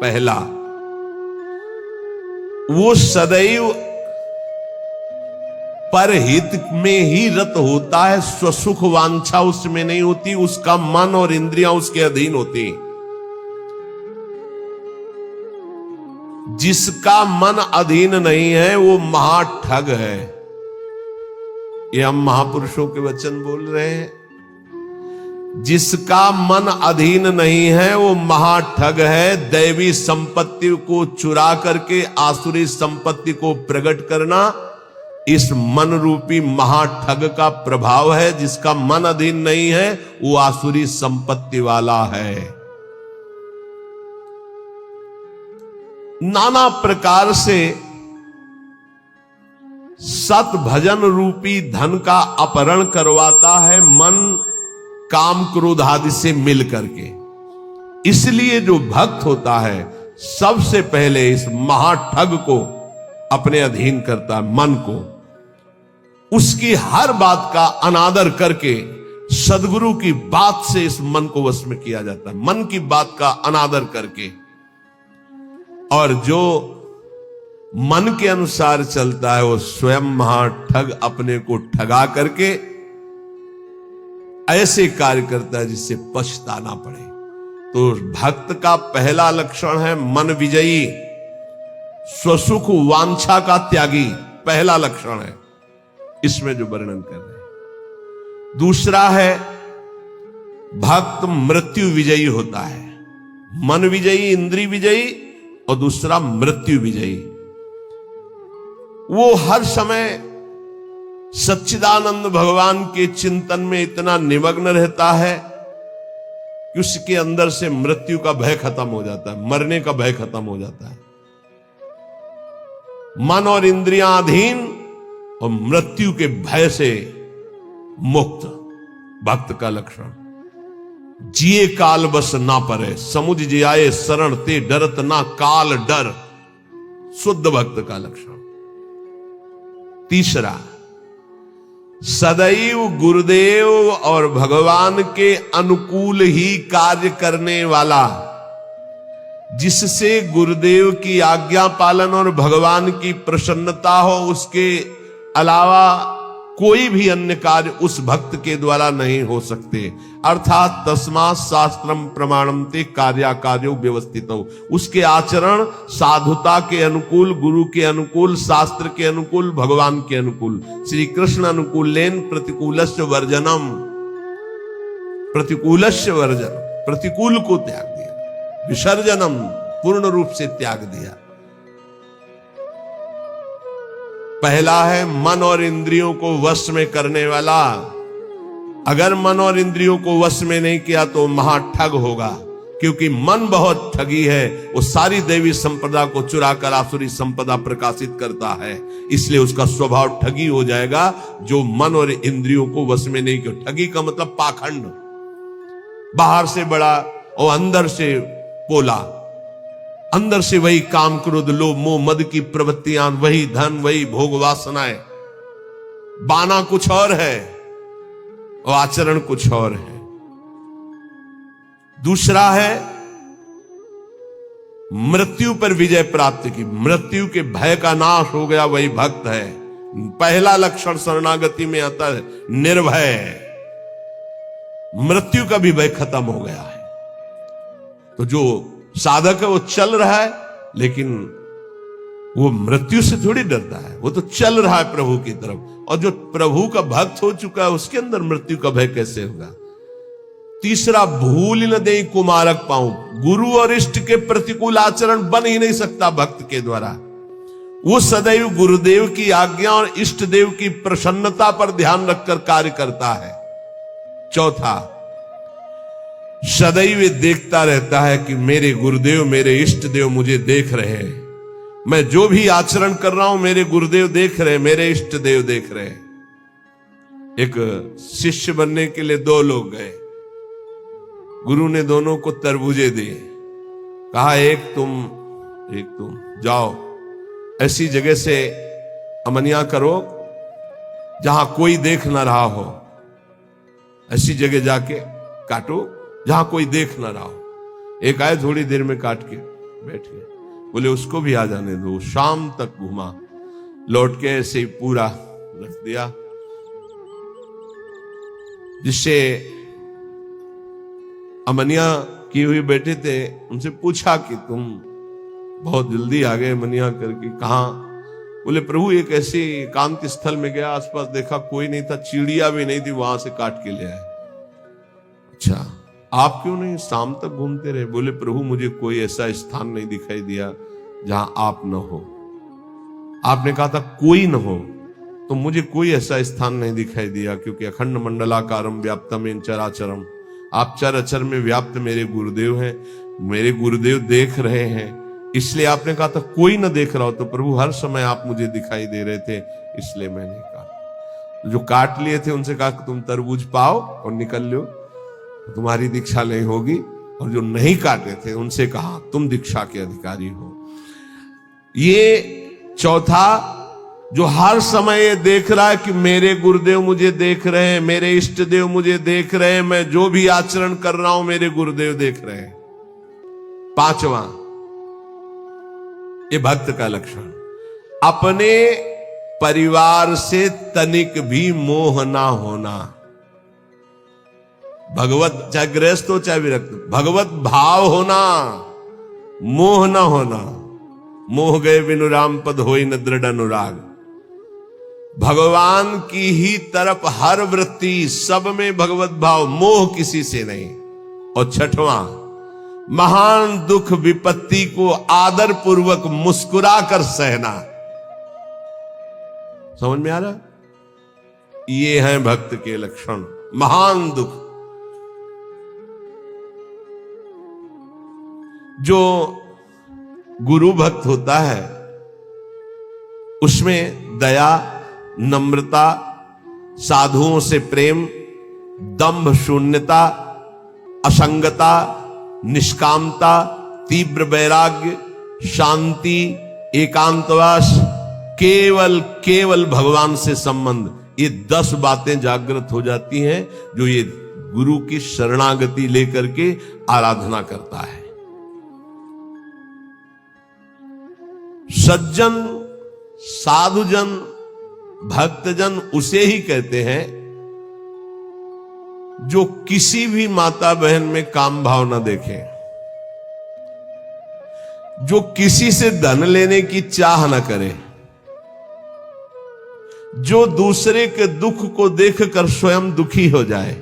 पहला, वो सदैव परहित में ही रत होता है, स्वसुख वांछा उसमें नहीं होती, उसका मन और इंद्रियां उसके अधीन होती। जिसका मन अधीन नहीं है वो महाठग है। ये हम महापुरुषों के वचन बोल रहे हैं। जिसका मन अधीन नहीं है वो महाठग है। दैवी संपत्ति को चुरा करके आसुरी संपत्ति को प्रकट करना इस मन रूपी महाठग का प्रभाव है। जिसका मन अधीन नहीं है वो आसुरी संपत्ति वाला है। नाना प्रकार से सत भजन रूपी धन का अपहरण करवाता है मन काम क्रोध आदि से मिल करके। इसलिए जो भक्त होता है सबसे पहले इस महाठग को अपने अधीन करता है, मन को। उसकी हर बात का अनादर करके सदगुरु की बात से इस मन को वश में किया जाता है, मन की बात का अनादर करके। और जो मन के अनुसार चलता है वो स्वयं महाठग अपने को ठगा करके ऐसे कार्य करता है जिससे पछताना पड़े। तो भक्त का पहला लक्षण है मन विजयी, स्वसुख वांछा का त्यागी, पहला लक्षण है इसमें जो वर्णन कर रहे हैं। दूसरा है भक्त मृत्यु विजयी होता है। मन विजयी, इंद्रिय विजयी, और दूसरा मृत्यु विजयी। वो हर समय सच्चिदानंद भगवान के चिंतन में इतना निमग्न रहता है कि उसके अंदर से मृत्यु का भय खत्म हो जाता है, मरने का भय खत्म हो जाता है। मन और इंद्रियां अधीन और मृत्यु के भय से मुक्त, भक्त का लक्षण। जिए काल बस ना परे, समुझ जियाए शरण ते डरत ना काल डर, शुद्ध भक्त का लक्षण। तीसरा, सदैव गुरुदेव और भगवान के अनुकूल ही कार्य करने वाला, जिससे गुरुदेव की आज्ञा पालन और भगवान की प्रसन्नता हो, उसके अलावा कोई भी अन्य कार्य उस भक्त के द्वारा नहीं हो सकते। अर्थात तस्मात् शास्त्रम प्रमाणम ते कार्याकार्यो व्यवस्थित हो। उसके आचरण साधुता के अनुकूल, गुरु के अनुकूल, शास्त्र के अनुकूल, भगवान के अनुकूल। श्री कृष्ण अनुकूलेन प्रतिकूलस्य वर्जनम, प्रतिकूलस्य वर्जन, प्रतिकूल को त्याग दिया, विसर्जनम पूर्ण रूप से त्याग दिया। पहला है मन और इंद्रियों को वश में करने वाला। अगर मन और इंद्रियों को वश में नहीं किया तो महाठग होगा, क्योंकि मन बहुत ठगी है। वो सारी देवी संपदा को चुराकर आसुरी संपदा प्रकाशित करता है, इसलिए उसका स्वभाव ठगी हो जाएगा। जो मन और इंद्रियों को वश में नहीं किया, ठगी का मतलब पाखंड, बाहर से बड़ा और अंदर से पोला। अंदर से वही काम क्रोध लोभ मोह मद की प्रवृत्तियां, वही धन, वही भोग वासनाएं। बाना कुछ और है और आचरण कुछ और है। दूसरा है मृत्यु पर विजय प्राप्त की, मृत्यु के भय का नाश हो गया, वही भक्त है। पहला लक्षण शरणागति में आता है निर्भय, मृत्यु का भी भय खत्म हो गया है। तो जो साधक है वो चल रहा है, लेकिन वो मृत्यु से थोड़ी डरता है, वो तो चल रहा है प्रभु की तरफ। और जो प्रभु का भक्त हो चुका है उसके अंदर मृत्यु का भय कैसे होगा। तीसरा, भूल न दे कुमारक पाऊं, गुरु और इष्ट के प्रतिकूल आचरण बन ही नहीं सकता भक्त के द्वारा। वो सदैव गुरुदेव की आज्ञा और इष्ट देव की प्रसन्नता पर ध्यान रखकर कार्य करता है। चौथा, सदैव देखता रहता है कि मेरे गुरुदेव, मेरे इष्ट देव मुझे देख रहे हैं। मैं जो भी आचरण कर रहा हूं मेरे गुरुदेव देख रहे हैं, मेरे इष्ट देव देख रहे हैं। एक शिष्य बनने के लिए दो लोग गए, गुरु ने दोनों को तरबूजे दिए, कहा एक तुम जाओ ऐसी जगह से अमनिया करो जहां कोई देख ना रहा हो, ऐसी जगह जाके काटो जहां कोई देख ना रहा हो। एक आए थोड़ी देर में काट के, बैठ गया। बोले उसको भी आ जाने दो। शाम तक घुमा, लौट के ऐसे ही पूरा रख दिया, जिससे अमनिया किए हुए बैठे थे उनसे पूछा कि तुम बहुत जल्दी आ गए मनिया करके, कहां? बोले प्रभु एक ऐसे एकांत स्थल में गया, आसपास देखा कोई नहीं था, चिड़िया भी नहीं थी, वहां से काट के ले आए। अच्छा आप क्यों नहीं शाम तक घूमते रहे? बोले प्रभु मुझे कोई ऐसा स्थान नहीं दिखाई दिया जहां आप न हो। आपने कहा था कोई न हो, तो मुझे कोई ऐसा स्थान नहीं दिखाई दिया, क्योंकि अखंड मंडलाकारम व्याप्तम इन चराचरम, आप चर अचर में व्याप्त मेरे गुरुदेव हैं, मेरे गुरुदेव देख रहे हैं, इसलिए आपने कहा था कोई न देख रहा हो। तो प्रभु हर समय आप मुझे दिखाई दे रहे थे, इसलिए मैंने कहा। जो काट लिए थे उनसे कहा कि तुम तरबूज पाओ और निकल लो, तुम्हारी दीक्षा नहीं होगी। और जो नहीं काटे थे उनसे कहा तुम दीक्षा के अधिकारी हो। ये चौथा, जो हर समय ये देख रहा है कि मेरे गुरुदेव मुझे देख रहे हैं, मेरे इष्ट देव मुझे देख रहे हैं, मैं जो भी आचरण कर रहा हूं मेरे गुरुदेव देख रहे हैं। पांचवा, ये भक्त का लक्षण, अपने परिवार से तनिक भी मोह ना होना। भगवत, चाहे गृहस्थ हो चाहे विरक्त, भगवत भाव होना, मोह ना होना। मोह गए बिनु राम पद होई न दृढ़ अनुराग। भगवान की ही तरफ हर वृत्ति, सब में भगवत भाव, मोह किसी से नहीं। और छठवां, महान दुख विपत्ति को आदर पूर्वक मुस्कुरा कर सहना। समझ में आ रहा? ये हैं भक्त के लक्षण। महान दुख, जो गुरु भक्त होता है उसमें दया, नम्रता, साधुओं से प्रेम, दंभ शून्यता, असंगता, निष्कामता, तीव्र वैराग्य, शांति, एकांतवास, केवल भगवान से संबंध, ये 10 बातें जागृत हो जाती हैं जो ये गुरु की शरणागति लेकर के आराधना करता है। सज्जन, साधुजन, भक्तजन उसे ही कहते हैं जो किसी भी माता बहन में काम भाव न देखे, जो किसी से धन लेने की चाह न करे, जो दूसरे के दुख को देखकर स्वयं दुखी हो जाए,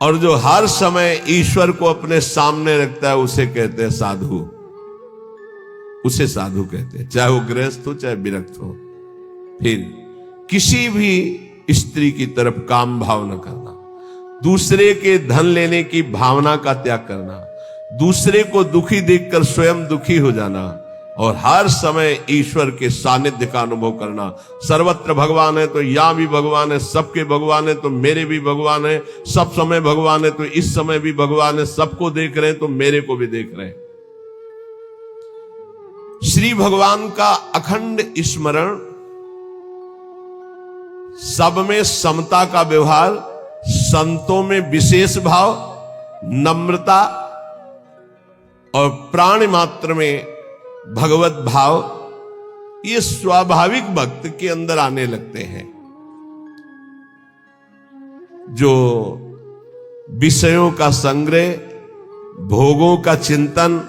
और जो हर समय ईश्वर को अपने सामने रखता है, उसे कहते हैं साधु। उसे साधु कहते हैं, चाहे वो गृहस्थ हो चाहे विरक्त हो। फिर किसी भी स्त्री की तरफ काम भाव न करना, दूसरे के धन लेने की भावना का त्याग करना, दूसरे को दुखी देखकर स्वयं दुखी हो जाना, और हर समय ईश्वर के सानिध्य का अनुभव करना। सर्वत्र भगवान है तो यहां भी भगवान है, सबके भगवान है तो मेरे भी भगवान है, सब समय भगवान है तो इस समय भी भगवान है, सबको देख रहे हैं तो मेरे को भी देख रहे हैं। श्री भगवान का अखंड स्मरण, सब में समता का व्यवहार, संतों में विशेष भाव, नम्रता, और प्राण मात्र में भगवत भाव, ये स्वाभाविक भक्त के अंदर आने लगते हैं। जो विषयों का संग्रह, भोगों का चिंतन,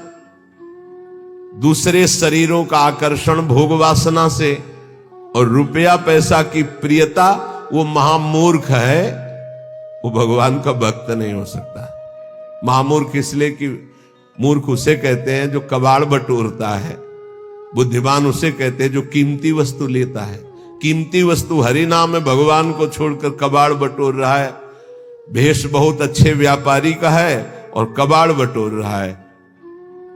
दूसरे शरीरों का आकर्षण भोग वासना से, और रुपया पैसा की प्रियता, वो महामूर्ख है, वो भगवान का भक्त नहीं हो सकता। महामूर्ख इसलिए कि मूर्ख उसे कहते हैं जो कबाड़ बटोरता है, बुद्धिमान उसे कहते हैं जो कीमती वस्तु लेता है। कीमती वस्तु हरि नाम में भगवान को छोड़कर कबाड़ बटोर रहा है। भेष बहुत अच्छे व्यापारी का है और कबाड़ बटोर रहा है।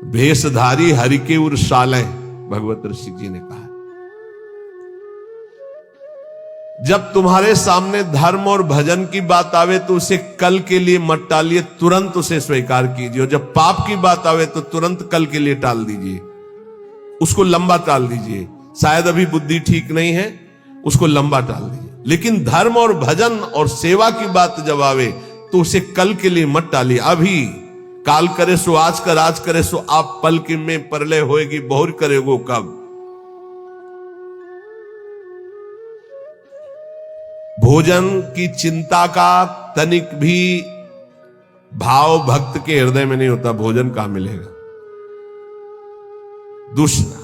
भेषधारी हरि के उर साले, भगवत ऋषि जी ने कहा। जब तुम्हारे सामने धर्म और भजन की बात आवे तो उसे कल के लिए मत टालिए, तुरंत उसे स्वीकार कीजिए। और जब पाप की बात आवे तो तुरंत कल के लिए टाल दीजिए, उसको लंबा टाल दीजिए। शायद अभी बुद्धि ठीक नहीं है, उसको लंबा टाल दीजिए। लेकिन धर्म और भजन और सेवा की बात जब आवे तो उसे कल के लिए मत टालिए, अभी काल करे सो आज कर, आज करे सो आप पल की में परले होएगी, बहुर करेगो कब। भोजन की चिंता का तनिक भी भाव भक्त के हृदय में नहीं होता, भोजन कहां मिलेगा। दूसरा,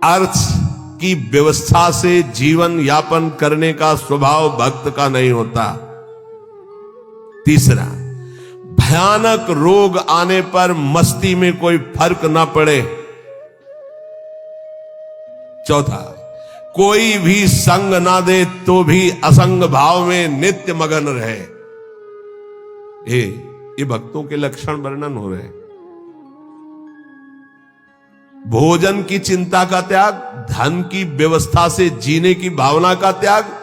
अर्थ की व्यवस्था से जीवन यापन करने का स्वभाव भक्त का नहीं होता। तीसरा, भयानक रोग आने पर मस्ती में कोई फर्क ना पड़े। चौथा, कोई भी संग ना दे तो भी असंग भाव में नित्य मगन रहे। ये भक्तों के लक्षण वर्णन हो रहे हैं। भोजन की चिंता का त्याग, धन की व्यवस्था से जीने की भावना का त्याग,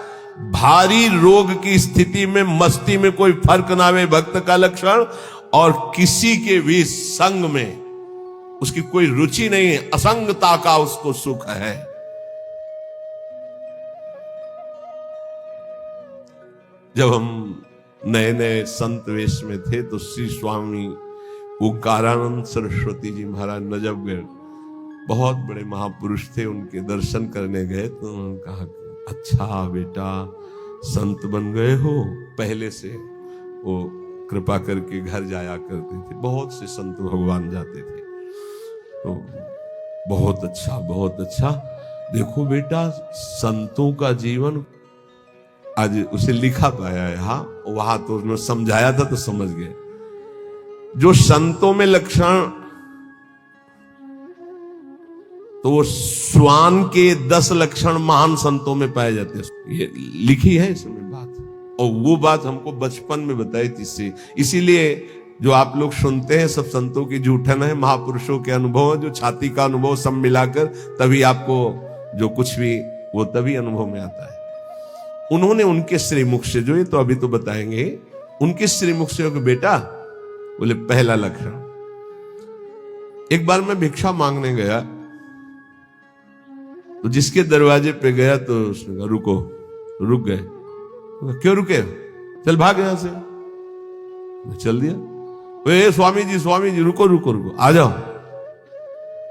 भारी रोग की स्थिति में मस्ती में कोई फर्क ना आवे भक्त का लक्षण, और किसी के भी संग में उसकी कोई रुचि नहीं है, असंगता का उसको सुख है। जब हम नए नए संत वेश में थे तो श्री स्वामी ओंकारानंद सरस्वती जी महाराज नजफगढ़, बहुत बड़े महापुरुष थे, उनके दर्शन करने गए तो उन्होंने कहा, अच्छा बेटा संत बन गए हो। पहले से वो कृपा करके घर जाया करते थे, बहुत से संत भगवान जाते थे, तो बहुत अच्छा बहुत अच्छा। देखो बेटा संतों का जीवन, आज उसे लिखा पाया है, हाँ वहां तो उसने समझाया था तो समझ गए। जो संतों में लक्षण, तो वो श्वान के 10 लक्षण महान संतों में पाए जाते हैं, ये लिखी है इसमें बात। और वो बात हमको बचपन में बताई थी, इसीलिए जो आप लोग सुनते हैं सब संतों की झूठन है, महापुरुषों के अनुभव, जो छाती का अनुभव सब मिलाकर तभी आपको जो कुछ भी वो तभी अनुभव में आता है। उन्होंने उनके श्रीमुख से, जो ये तो अभी तो बताएंगे, उनके श्रीमुख से कि बेटा, बोले पहला लक्षण, एक बार मैं भिक्षा मांगने गया तो जिसके दरवाजे पे गया तो उसने कहा रुको, रुक गए। क्यों रुके? चल भाग यहां से। मैं चल दिया। वे स्वामी जी रुको रुको रुको, आ जाओ।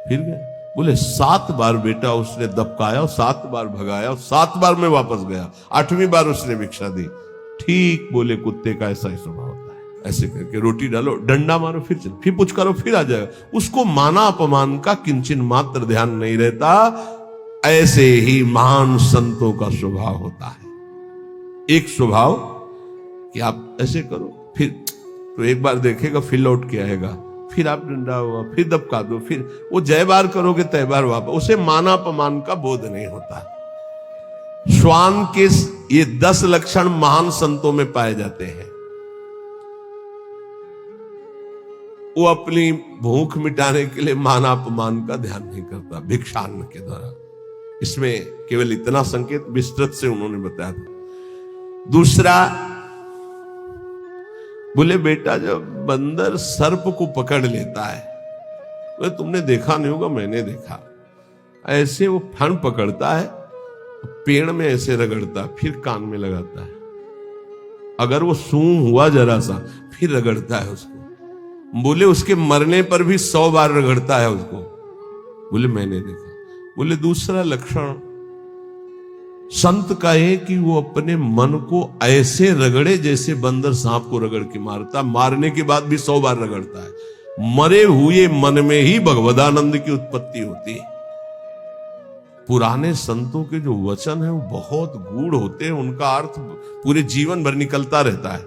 फिर गए। बोले 7 बार बेटा उसने दबकाया, 7 बार भगाया, 7 बार मैं वापस गया, 8वीं बार उसने भिक्षा दी। ठीक बोले कुत्ते का ऐसा ही स्वभाव होता है, ऐसे करके रोटी डालो, डंडा मारो, फिर चलो, फिर कुछ करो, फिर आ जाएगा। उसको माना अपमान का किंचन मात्र ध्यान नहीं रहता। ऐसे ही महान संतों का स्वभाव होता है। एक स्वभाव कि आप ऐसे करो, फिर तो एक बार देखेगा, फिर लौट के आएगा, फिर आप डंडा हुआ, फिर दबका दो, फिर वो जय बार करोगे तय बार वापस। उसे माना अपमान का बोध नहीं होता। श्वान के ये 10 लक्षण महान संतों में पाए जाते हैं। वो अपनी भूख मिटाने के लिए माना अपमान का ध्यान नहीं करता भिक्षान्न के द्वारा। इसमें केवल इतना संकेत विस्तृत से उन्होंने बताया था। दूसरा, बोले बेटा जब बंदर सर्प को पकड़ लेता है, तो तुमने देखा नहीं होगा, मैंने देखा, ऐसे वो फण पकड़ता है, पेड़ में ऐसे रगड़ता, फिर कान में लगाता है, अगर वो सूंघ हुआ जरा सा फिर रगड़ता है उसको। बोले उसके मरने पर भी 100 बार रगड़ता है उसको। बोले मैंने देखा। बोले दूसरा लक्षण संत का है कि वो अपने मन को ऐसे रगड़े जैसे बंदर सांप को रगड़ के मारता, मारने के बाद भी 100 बार रगड़ता है। मरे हुए मन में ही भगवदानंद की उत्पत्ति होती है। पुराने संतों के जो वचन है वो बहुत गूढ़ होते हैं, उनका अर्थ पूरे जीवन भर निकलता रहता है।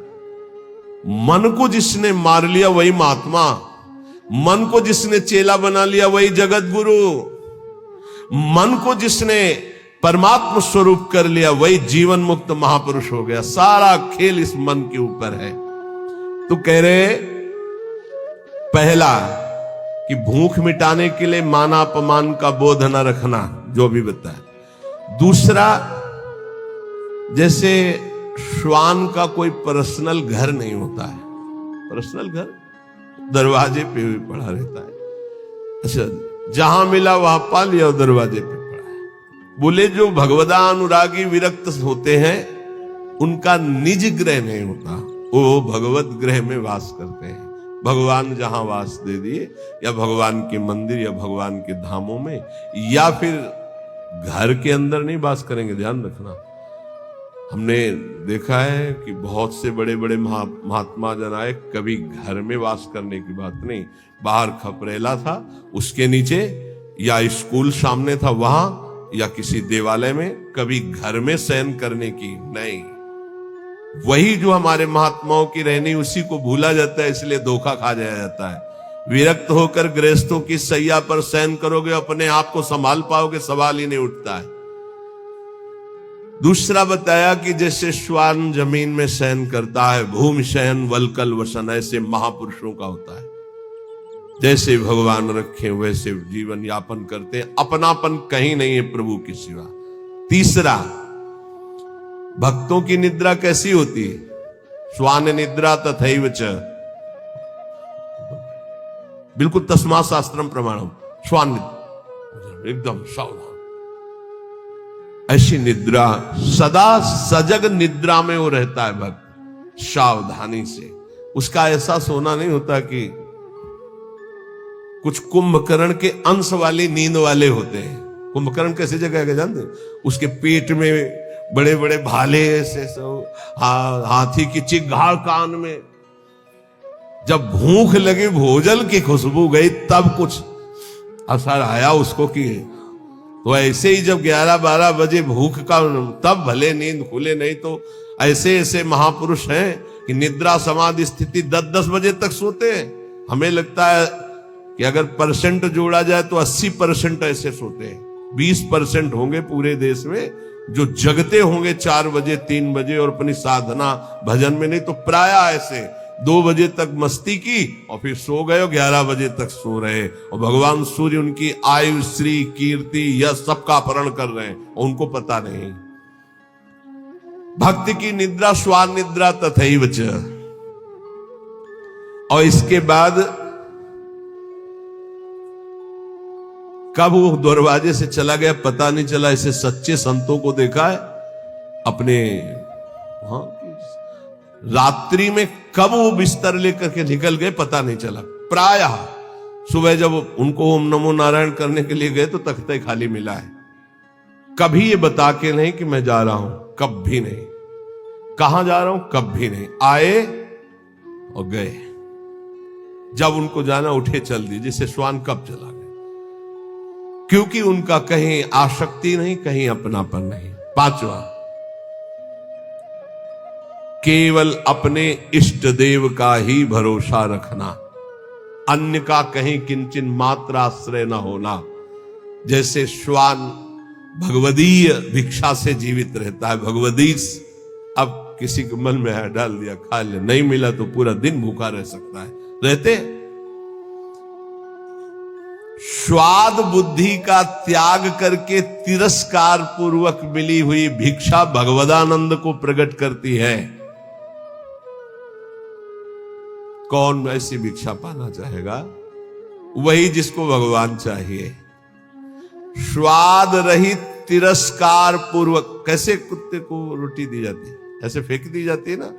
मन को जिसने मार लिया वही महात्मा, मन को जिसने चेला बना लिया वही जगत गुरु, मन को जिसने परमात्मा स्वरूप कर लिया वही जीवन मुक्त महापुरुष हो गया। सारा खेल इस मन के ऊपर है। तो कह रहे पहला कि भूख मिटाने के लिए माना अपमान का बोध न रखना, जो भी बताया। दूसरा, जैसे श्वान का कोई पर्सनल घर नहीं होता है, पर्सनल घर दरवाजे पे भी पड़ा रहता है। अच्छा, जहां मिला वहां पा लिया और दरवाजे पे पड़ा है। बोले जो भगवदानुरागी विरक्त होते हैं उनका निज ग्रह नहीं होता, वो भगवत ग्रह में वास करते हैं। भगवान जहां वास दे दिए, या भगवान के मंदिर या भगवान के धामों में, या फिर घर के अंदर नहीं वास करेंगे। ध्यान रखना, हमने देखा है कि बहुत से बड़े बड़े महात्मा जन आए, कभी घर में वास करने की बात नहीं। बाहर खपरेला था, उसके नीचे, या स्कूल सामने था वहां, या किसी देवालय में, कभी घर में शयन करने की नहीं। वही जो हमारे महात्माओं की रहनी, उसी को भूला जाता है, इसलिए धोखा खा जाया जाता है। विरक्त होकर गृहस्थों की सैया पर शयन करोगे, अपने आप को संभाल पाओगे? सवाल ही नहीं उठता है। दूसरा बताया कि जैसे श्वान जमीन में शयन करता है, भूमि शयन वलकल वसन, ऐसे महापुरुषों का होता है। जैसे भगवान रखे वैसे जीवन यापन करते हैं, अपनापन कहीं नहीं है प्रभु के सिवा। तीसरा, भक्तों की निद्रा कैसी होती है? श्वान निद्रा तथैव च, बिल्कुल तस्मा शास्त्रम प्रमाणम, श्वान निद्रा एकदम सावधान, ऐसी निद्रा, सदा सजग निद्रा में वो रहता है भक्त, सावधानी से। उसका ऐसा सोना नहीं होता कि कुछ कुंभकर्ण के अंश वाली नींद वाले होते हैं। कुंभकर्ण कैसी जगह है जानते? उसके पेट में बड़े बड़े भाले ऐसे सब, हाथी की चिघाड़ कान में। जब भूख लगी, भोजन की खुशबू गई, तब कुछ असर आया उसको कि तो ऐसे ही जब 11-12 बजे भूख का, तब भले नींद खुले, नहीं तो ऐसे ऐसे महापुरुष हैं कि निद्रा समाधि स्थिति 10-10 बजे तक सोते हैं। हमें लगता है कि अगर परसेंट जोड़ा जाए तो 80% ऐसे सोते हैं। 20% होंगे पूरे देश में जो जगते होंगे 4 बजे 3 बजे और अपनी साधना भजन में, नहीं तो प्राय ऐसे 2 बजे तक मस्ती की और फिर सो गए, 11 बजे तक सो रहे, और भगवान सूर्य उनकी आयु श्री कीर्ति यह सबका अपहरण कर रहे हैं, उनको पता नहीं। भक्ति की निद्रा श्वान निद्रा तथैव च। और इसके बाद कब वो दरवाजे से चला गया पता नहीं चला। ऐसे सच्चे संतों को देखा है अपने, रात्रि में कब वो बिस्तर लेकर के निकल गए पता नहीं चला। प्रायः सुबह जब उनको ओम नमो नारायण करने के लिए गए तो तख्ते खाली मिला है। कभी ये बता के नहीं कि मैं जा रहा हूं, कभी नहीं। कहां जा रहा हूं, कभी नहीं। आए और गए, जब उनको जाना उठे चल दिए, जिसे श्वान कब चला गया, क्योंकि उनका कहीं आसक्ति नहीं, कहीं अपनापन नहीं। 5वां, केवल अपने इष्ट देव का ही भरोसा रखना, अन्य का कहीं किंचन मात्र आश्रय न होना। जैसे श्वान भगवदीय भिक्षा से जीवित रहता है, भगवदीश। अब किसी के मन में है डाल दिया, खा ले, नहीं मिला तो पूरा दिन भूखा रह सकता है, रहते। स्वाद बुद्धि का त्याग करके तिरस्कार पूर्वक मिली हुई भिक्षा भगवदानंद को प्रकट करती है। कौन ऐसी भिक्षा पाना चाहेगा? वही जिसको भगवान चाहिए। स्वाद रहित तिरस्कार पूर्वक, कैसे कुत्ते को रोटी दी जाती है, ऐसे फेंक दी जाती है ना,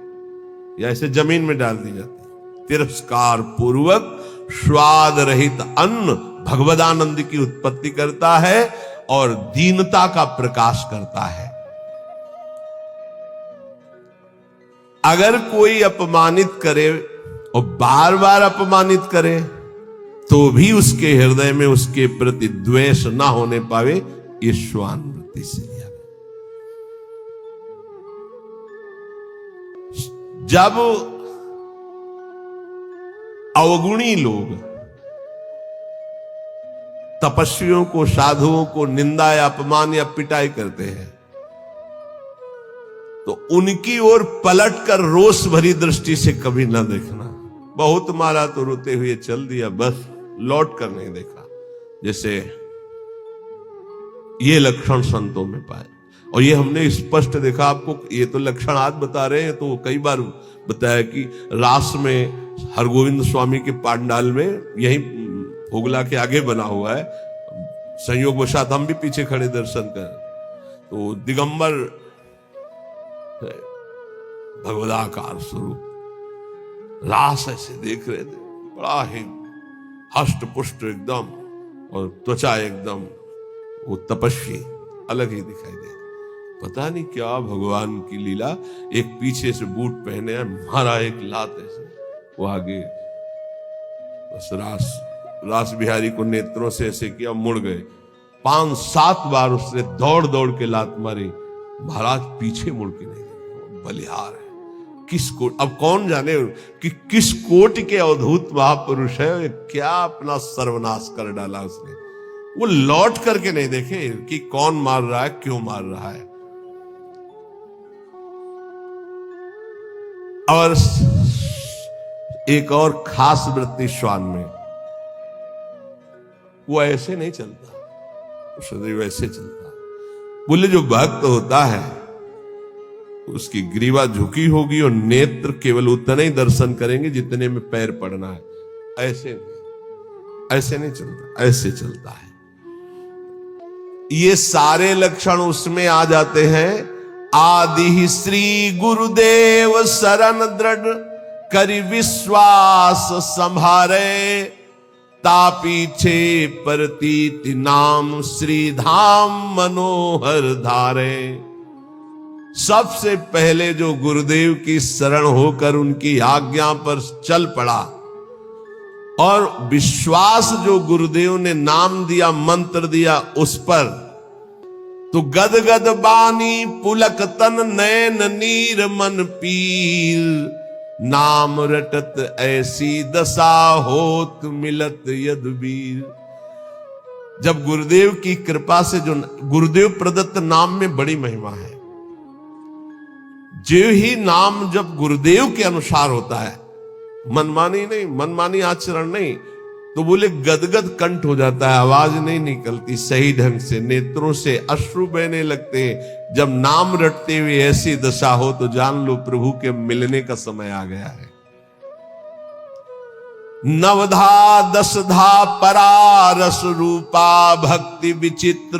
या ऐसे जमीन में डाल दी जाती है। तिरस्कार पूर्वक स्वाद रहित अन्न भगवदानंद की उत्पत्ति करता है और दीनता का प्रकाश करता है। अगर कोई अपमानित करे और बार बार अपमानित करे तो भी उसके हृदय में उसके प्रति द्वेष ना होने पावे, ये श्वान वृत्ति से लिया गया। जब अवगुणी लोग तपस्वियों को, साधुओं को निंदा या अपमान या पिटाई करते हैं तो उनकी ओर पलट कर रोष भरी दृष्टि से कभी ना देखना। बहुत मारा तो रोते हुए चल दिया, बस लौट कर नहीं देखा। जैसे ये लक्षण संतों में पाए, और ये हमने स्पष्ट देखा। आपको ये तो लक्षण आज बता रहे हैं, तो कई बार बताया कि रास में हरगोविंद स्वामी के पांडाल में, यही होगला के आगे बना हुआ है, संयोग वशात हम भी पीछे खड़े दर्शन कर, तो दिगंबर भगवदाकार स्वरूप रास ऐसे देख रहे थे। बड़ा ही हष्ट पुष्ट एकदम, और त्वचा एकदम वो तपस्वी अलग ही दिखाई दे। पता नहीं क्या भगवान की लीला। एक पीछे से बूट पहने है, मारा एक लात ऐसे, वो आगे बस रास बिहारी को नेत्रों से ऐसे किया, मुड़ गए। 5-7 बार उसने दौड़ दौड़ के लात मारी, महाराज पीछे मुड़ के नहीं देखे। बलिहार है किस कोट, अब कौन जाने कि किस कोट के अवधूत महापुरुष है, क्या अपना सर्वनाश कर डाला उसने। वो लौट करके नहीं देखे कि कौन मार रहा है, क्यों मार रहा है। और एक और खास वृत्ति श्वान में, वो ऐसे नहीं चलता, वो सदैव ऐसे चलता। बोले जो भक्त होता है उसकी ग्रीवा झुकी होगी और नेत्र केवल उतने ही दर्शन करेंगे जितने में पैर पड़ना है। ऐसे नहीं चलता, ऐसे चलता है। ये सारे लक्षण उसमें आ जाते हैं। आदि श्री गुरुदेव शरण दृढ़ करि विश्वास संभारे, ता पीछे प्रतीति नाम श्री धाम मनोहर धारे। सबसे पहले जो गुरुदेव की शरण होकर उनकी आज्ञा पर चल पड़ा, और विश्वास जो गुरुदेव ने नाम दिया, मंत्र दिया उस पर, तो गद गद बानी पुलक तन नैन नीर मन पीर, नाम रटत ऐसी दशा होत मिलत यदुबीर। जब गुरुदेव की कृपा से, जो गुरुदेव प्रदत्त नाम में बड़ी महिमा है। जो ही नाम जब गुरुदेव के अनुसार होता है, मनमानी नहीं, मनमानी आचरण नहीं, तो बोले गदगद कंठ हो जाता है, आवाज नहीं निकलती सही ढंग से, नेत्रों से अश्रु बहने लगते। जब नाम रटते हुए ऐसी दशा हो तो जान लो प्रभु के मिलने का समय आ गया है। नवधा दसधा परा रस रूपा भक्ति विचित्र,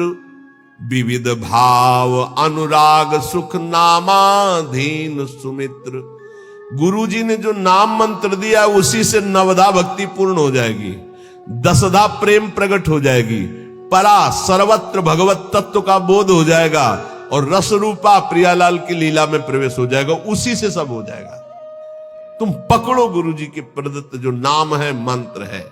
विविध भाव अनुराग सुख नामाधीन सुमित्र। गुरुजी ने जो नाम मंत्र दिया उसी से नवधा भक्ति पूर्ण हो जाएगी, दसधा प्रेम प्रकट हो जाएगी, परा सर्वत्र भगवत तत्व का बोध हो जाएगा, और रस रूपा प्रियालाल की लीला में प्रवेश हो जाएगा। उसी से सब हो जाएगा। तुम पकड़ो गुरुजी के प्रदत्त जो नाम है, मंत्र है।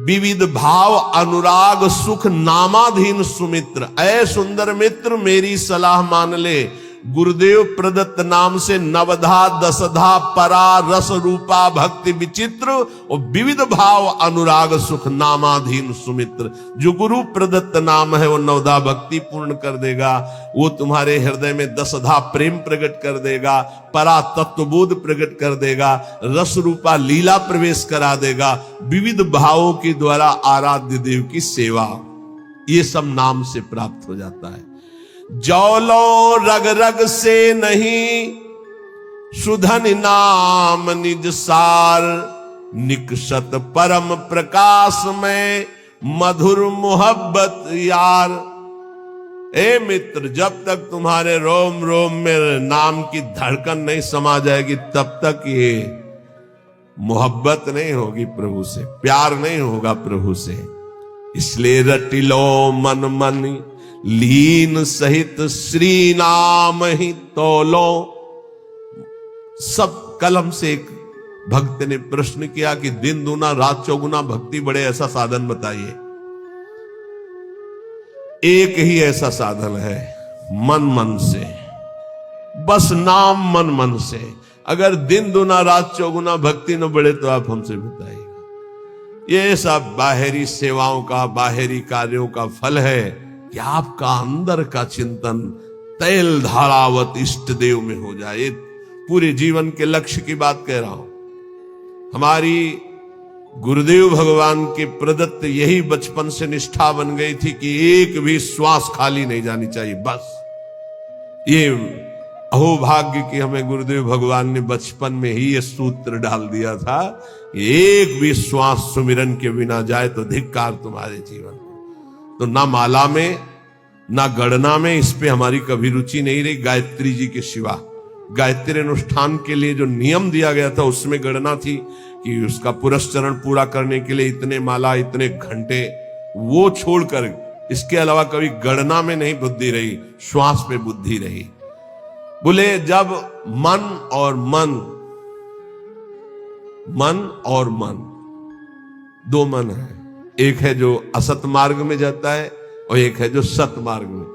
विविध भाव अनुराग सुख नामाधीन सुमित्र, ऐ सुंदर मित्र मेरी सलाह मान ले। गुरुदेव प्रदत्त नाम से नवधा दसधा परा रस रूपा भक्ति विचित्र और विविध भाव अनुराग सुख नामाधीन सुमित्र। जो गुरु प्रदत्त नाम है वो नवधा भक्ति पूर्ण कर देगा, वो तुम्हारे हृदय में दसधा प्रेम प्रकट कर देगा, परा तत्वबोध प्रकट कर देगा, रस रूपा लीला प्रवेश करा देगा, विविध भावों के द्वारा आराध्य देव की सेवा, ये सब नाम से प्राप्त हो जाता है। जौलो रग रग से नहीं सुधन नाम निज सार, निकषत परम प्रकाश में मधुर मोहब्बत यार। ए मित्र, जब तक तुम्हारे रोम रोम में नाम की धड़कन नहीं समा जाएगी तब तक ये मोहब्बत नहीं होगी प्रभु से, प्यार नहीं होगा प्रभु से। इसलिए रटिलो मन मन लीन सहित श्री नाम ही तोलो। सब कलम से एक भक्त ने प्रश्न किया कि दिन दूना रात चौगुना भक्ति बढ़े, ऐसा साधन बताइए। एक ही ऐसा साधन है, मन मन से, बस नाम मन मन से। अगर दिन दूना रात चौगुना भक्ति न बढ़े तो आप हमसे बताइएगा। ये सब बाहरी सेवाओं का, बाहरी कार्यों का फल है कि आपका अंदर का चिंतन तैल धारावत इष्ट देव में हो जाए। पूरे जीवन के लक्ष्य की बात कह रहा हूं। हमारी गुरुदेव भगवान के प्रदत्त यही बचपन से निष्ठा बन गई थी कि एक भी श्वास खाली नहीं जानी चाहिए। बस ये अहोभाग्य कि हमें गुरुदेव भगवान ने बचपन में ही ये सूत्र डाल दिया था, एक भी श्वास सुमिरन के बिना जाए तो धिक्कार तुम्हारे जीवन। तो ना माला में ना गणना में, इस पे हमारी कभी रुचि नहीं रही। गायत्री जी के सिवा गायत्री अनुष्ठान के लिए जो नियम दिया गया था उसमें गणना थी कि उसका पुरस्चरण पूरा करने के लिए इतने माला, इतने घंटे, वो छोड़कर इसके अलावा कभी गणना में नहीं बुद्धि रही, श्वास पे बुद्धि रही। बोले जब मन और मन दो मन है, एक है जो असत मार्ग में जाता है और एक है जो सत मार्ग में।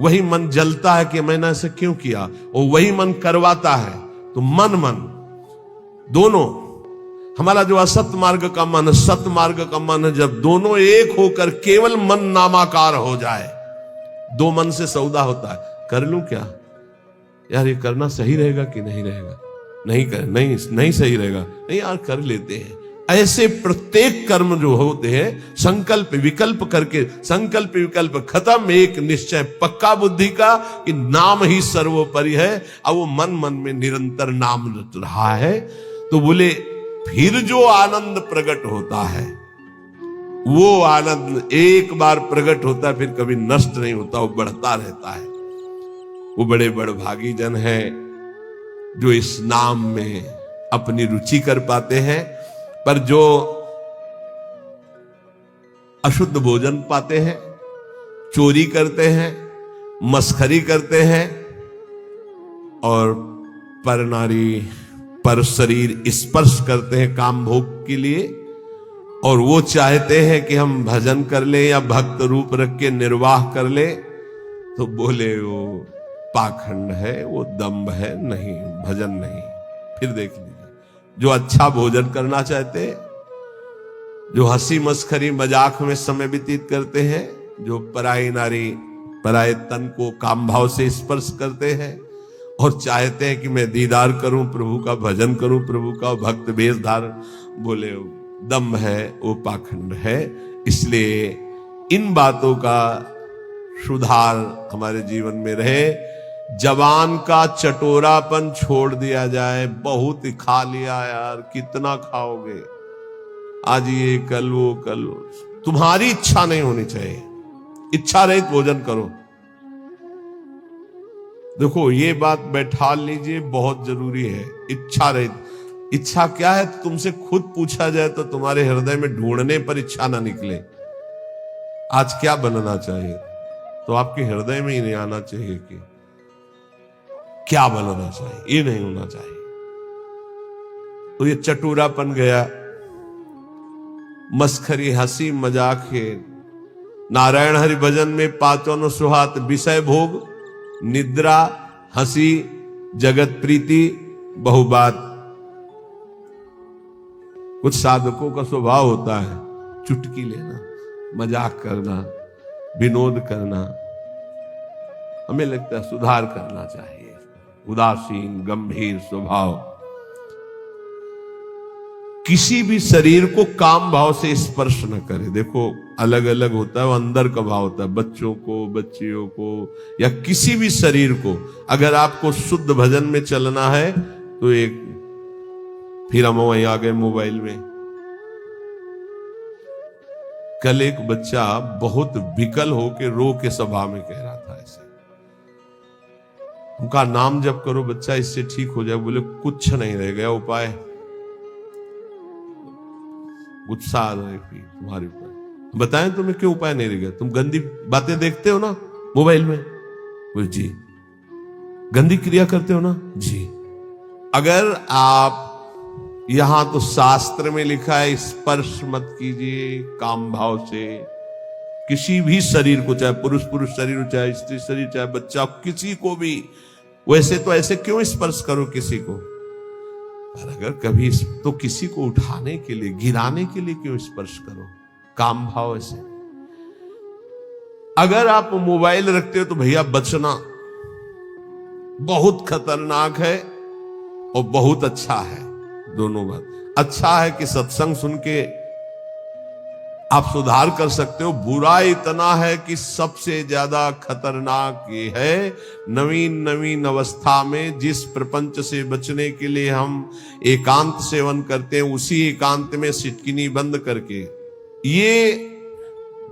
वही मन जलता है कि मैंने ऐसे क्यों किया, और वही मन करवाता है। तो मन दोनों, हमारा जो असत मार्ग का मन, सत मार्ग का मन, जब दोनों एक होकर केवल मन नामाकार हो जाए, दो मन से सौदा होता है। कर लूं क्या यार, ये करना सही रहेगा कि नहीं रहेगा, नहीं सही रहेगा, नहीं यार कर लेते हैं। ऐसे प्रत्येक कर्म जो होते हैं संकल्प विकल्प करके, संकल्प विकल्प खत्म, एक निश्चय पक्का बुद्धि का कि नाम ही सर्वोपरि है। अब वो मन में निरंतर नाम रट रहा है। तो बोले फिर जो आनंद प्रकट होता है, वो आनंद एक बार प्रकट होता है, फिर कभी नष्ट नहीं होता, वो बढ़ता रहता है। वो बड़े बड़भागी जन है जो इस नाम में अपनी रुचि कर पाते हैं। पर जो अशुद्ध भोजन पाते हैं, चोरी करते हैं, मस्खरी करते हैं और पर नारी पर शरीर स्पर्श करते हैं काम भोग के लिए, और वो चाहते हैं कि हम भजन कर ले या भक्त रूप रख के निर्वाह कर ले, तो बोले वो पाखंड है, वो दंभ है, नहीं भजन नहीं। फिर देख लीजिए, जो अच्छा भोजन करना चाहते हैं, जो हंसी मस्खरी मजाक में समय व्यतीत करते हैं, जो पराई नारी पराये तन को काम भाव से स्पर्श करते हैं और चाहते हैं कि मैं दीदार करूं प्रभु का, भजन करूं प्रभु का, भक्त वेश धारण, बोले दम है, वो पाखंड है। इसलिए इन बातों का सुधार हमारे जीवन में रहे। जवान का चटोरापन छोड़ दिया जाए। बहुत ही खा लिया यार, कितना खाओगे, आज ये कल वो कल वो। तुम्हारी इच्छा नहीं होनी चाहिए, इच्छा रहित भोजन करो। देखो ये बात बैठा लीजिए, बहुत जरूरी है। इच्छा रहित, इच्छा क्या है तुमसे खुद पूछा जाए तो तुम्हारे हृदय में ढूंढने पर इच्छा ना निकले। आज क्या बनना चाहिए, तो आपके हृदय में ही नहीं आना चाहिए कि क्या बनना चाहिए, ये नहीं होना चाहिए। तो ये चटूरापन गया, मस्खरी हंसी मजाक है। नारायण हरि भजन में पांचों सुहात विषय भोग, निद्रा, हंसी, जगत प्रीति, बहुबात। कुछ साधकों का स्वभाव होता है चुटकी लेना, मजाक करना, विनोद करना। हमें लगता है सुधार करना चाहिए। उदासीन गंभीर स्वभाव किसी भी शरीर को काम भाव से स्पर्श न करे। देखो अलग अलग होता है, वो अंदर का भाव होता है। बच्चों को, बच्चियों को, या किसी भी शरीर को अगर आपको शुद्ध भजन में चलना है तो एक, फिर हम वहीं आ गए मोबाइल में। कल एक बच्चा बहुत विकल होके रो के सभा में कह रहा था ऐसे, उनका नाम जप करो बच्चा इससे ठीक हो जाए। बोले कुछ नहीं रह गया उपाय। गुस्सा आ रहा है तुम्हारे ऊपर, बताएं तुम्हें क्यों उपाय नहीं रह गया? तुम गंदी बातें देखते हो ना मोबाइल में? बोले जी। गंदी क्रिया करते हो ना? जी। अगर आप, यहां तो शास्त्र में लिखा है स्पर्श मत कीजिए काम भाव से किसी भी शरीर को, चाहे पुरुष शरीर हो, चाहे स्त्री शरीर, चाहे बच्चा, किसी को भी। वैसे तो ऐसे क्यों स्पर्श करो किसी को? पर अगर कभी तो किसी को उठाने के लिए, गिराने के लिए क्यों स्पर्श करो काम भाव से? अगर आप मोबाइल रखते हो तो भैया बचना, बहुत खतरनाक है और बहुत अच्छा है। दोनों बात। अच्छा है कि सत्संग सुन के आप सुधार कर सकते हो। बुरा इतना है कि सबसे ज्यादा खतरनाक ये है, नवीन अवस्था में जिस प्रपंच से बचने के लिए हम एकांत सेवन करते हैं, उसी एकांत में सिटकिनी बंद करके ये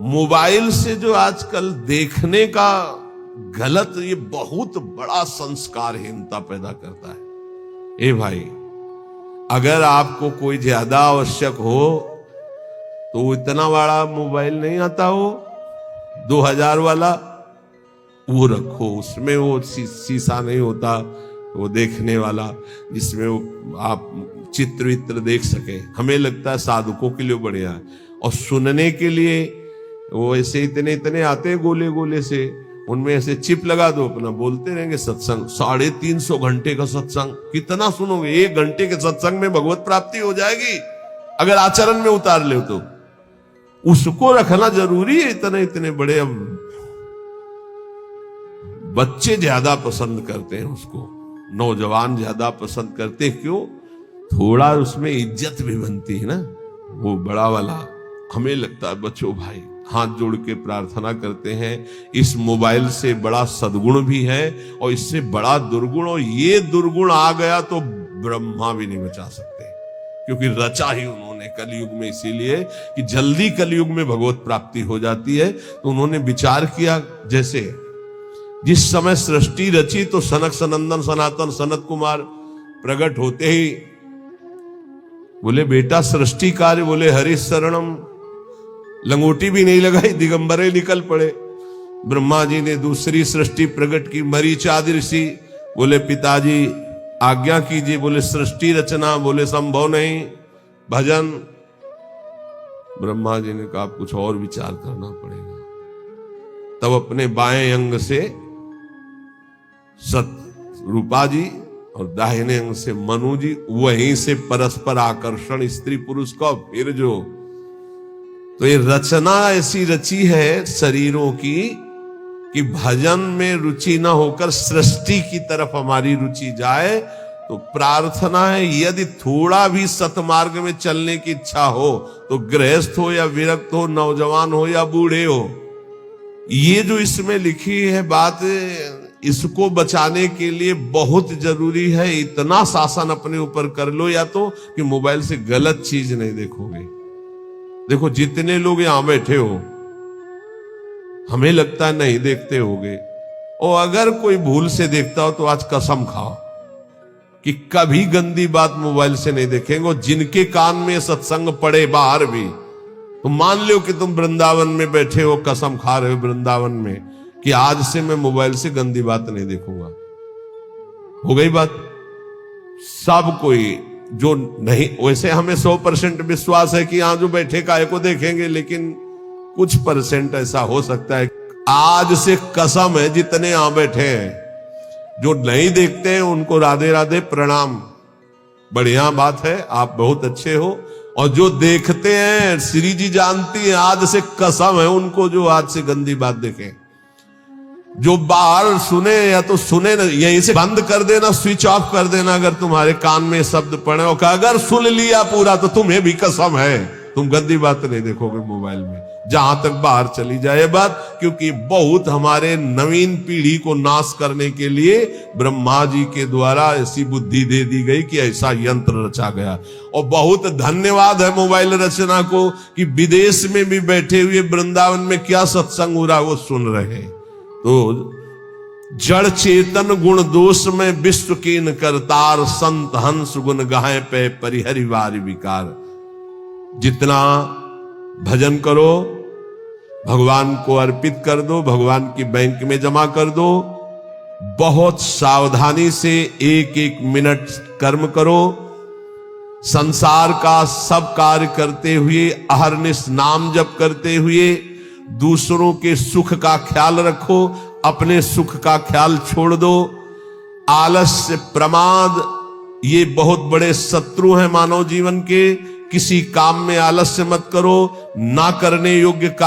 मोबाइल से जो आजकल देखने का गलत, ये बहुत बड़ा संस्कारहीनता पैदा करता है। ए भाई, अगर आपको कोई ज्यादा आवश्यक हो तो इतना बड़ा मोबाइल नहीं आता हो 2000 वाला, वो रखो। उसमें वो शीशा नहीं होता, वो देखने वाला, जिसमें वो आप चित्र वित्र देख सके। हमें लगता है साधुकों के लिए बढ़िया है। और सुनने के लिए वो ऐसे इतने इतने आते हैं गोले गोले से, उनमें ऐसे चिप लगा दो, अपना बोलते रहेंगे सत्संग। 350 घंटे का सत्संग कितना सुनोगे? 1 घंटे के सत्संग में भगवत प्राप्ति हो जाएगी अगर आचरण में उतार ले तो। उसको रखना जरूरी है। इतने इतने बड़े, अब बच्चे ज्यादा पसंद करते हैं उसको, नौजवान ज्यादा पसंद करते हैं। क्यों? थोड़ा उसमें इज्जत भी बनती है ना, वो बड़ा वाला। हमें लगता है बच्चों भाई हाथ जोड़ के प्रार्थना करते हैं, इस मोबाइल से बड़ा सद्गुण भी है और इससे बड़ा दुर्गुण, और ये दुर्गुण आ गया तो ब्रह्मा भी नहीं बचा सकते, क्योंकि रचा ही उन्होंने कलयुग में इसीलिए कि जल्दी कलयुग में भगवत प्राप्ति हो जाती है। तो उन्होंने विचार किया, जैसे जिस समय सृष्टि रची तो सनक सनंदन सनातन सनत कुमार प्रकट होते ही बोले बेटा सृष्टि कार्य, बोले हरि शरणम, लंगोटी भी नहीं लगाई, दिगंबरे निकल पड़े। ब्रह्मा जी ने दूसरी सृष्टि प्रकट की, मरीचादि ऋषि बोले पिताजी आज्ञा कीजिए, बोले सृष्टि रचना, बोले संभव नहीं, भजन। ब्रह्मा जी ने कहा कुछ और विचार करना पड़ेगा। तब अपने बाएं अंग से सत रूपा जी और दाहिने अंग से मनु जी, वहीं से परस्पर आकर्षण स्त्री पुरुष का, फिर जो तो ये रचना ऐसी रची है शरीरों की कि भजन में रुचि ना होकर सृष्टि की तरफ हमारी रुचि जाए। तो प्रार्थना है यदि थोड़ा भी सतमार्ग में चलने की इच्छा हो तो गृहस्थ हो या विरक्त हो, नौजवान हो या बूढ़े हो, ये जो इसमें लिखी है बात, इसको बचाने के लिए बहुत जरूरी है। इतना शासन अपने ऊपर कर लो, या तो कि मोबाइल से गलत चीज नहीं देखोगे। देखो जितने लोग यहां बैठे हो, हमें लगता है नहीं देखते होगे, और अगर कोई भूल से देखता हो तो आज कसम खाओ कि कभी गंदी बात मोबाइल से नहीं देखेंगे। जिनके कान में सत्संग पड़े बाहर भी, तो मान लो कि तुम वृंदावन में बैठे हो, कसम खा रहे हो वृंदावन में कि आज से मैं मोबाइल से गंदी बात नहीं देखूंगा। हो गई बात। सब कोई जो नहीं, वैसे हमें 100% विश्वास है कि यहां जो बैठे काय को देखेंगे, लेकिन कुछ % ऐसा हो सकता है। आज से कसम है जितने यहां बैठे हैं, जो नहीं देखते हैं उनको राधे राधे प्रणाम, बढ़िया बात है, आप बहुत अच्छे हो। और जो देखते हैं, श्री जी जानती है, आज से कसम है उनको जो आज से गंदी बात देखें। जो बाहर सुने या तो सुने ना, यहीं से बंद कर देना, स्विच ऑफ कर देना अगर तुम्हारे कान में शब्द पड़े हो। अगर सुन लिया पूरा तो तुम्हें भी कसम है तुम गंदी बात नहीं देखोगे मोबाइल में, जहां तक बाहर चली जाए बात। क्योंकि बहुत हमारे नवीन पीढ़ी को नाश करने के लिए ब्रह्मा जी के द्वारा ऐसी बुद्धि दे दी गई कि ऐसा यंत्र रचा गया। और बहुत धन्यवाद है मोबाइल रचना को कि विदेश में भी बैठे हुए वृंदावन में क्या सत्संग हो रहा है वो सुन रहे हैं। तो जड़ चेतन गुण दोष में विश्व कीन करतार, संत हंस गुण गाहे पे परिहरिवार विकार। जितना भजन करो भगवान को अर्पित कर दो, भगवान की बैंक में जमा कर दो। बहुत सावधानी से एक एक मिनट कर्म करो। संसार का सब कार्य करते हुए, अहरनिश नाम जप करते हुए दूसरों के सुख का ख्याल रखो, अपने सुख का ख्याल छोड़ दो। आलस्य, प्रमाद, ये बहुत बड़े शत्रु हैं मानव जीवन के। किसी काम में आलस्य मत करो, ना करने योग्य कार्य